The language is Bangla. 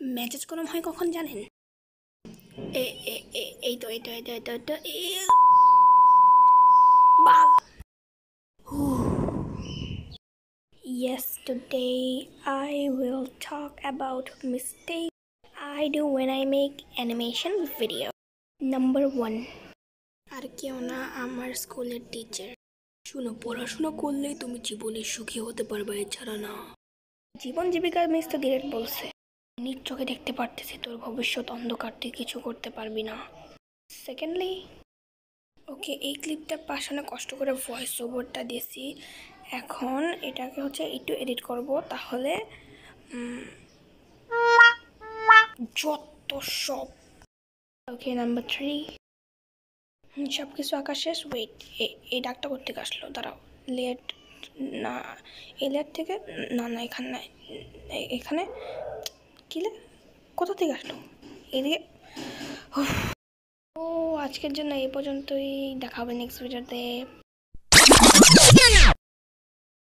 মেজাজ গরম হয় কখন জানেন? এই তো বাল। Yes, today I will talk about mistakes I do when I make animation video. Number 1, আর কেউ না, আমার স্কুলের টিচার। শুনো, পড়াশোনা করলেই তুমি জীবনে সুখী হতে পারবে, এছাড়া না। জীবন জীবিকার মিস তো ডিরেক্ট বলছে, নিজ চোখে দেখতে পারতেছি তোর ভবিষ্যৎ অন্ধকার, তুই কিছু করতে পারবি না। সেকেন্ডলি, ওকে, এই ক্লিপটা পাশানো কষ্ট করে ভয়েস ওভারটা দিয়েছি, এখন এটাকে একটু এডিট করব, তাহলে যত সব। ওকে, নাম্বার 3, সব কিছু আঁকা শেষ। ওয়েট, এই ডাকটা কোথেকে আসলো? দাঁড়াও, লেট না, এই লেট থেকে না, এখানে না, এখানে কিলে কোথা থেকে আসলো? এদিকে। ও, আজকের জন্য এই পর্যন্তই, দেখা হবে নেক্সট ভিডিওতে।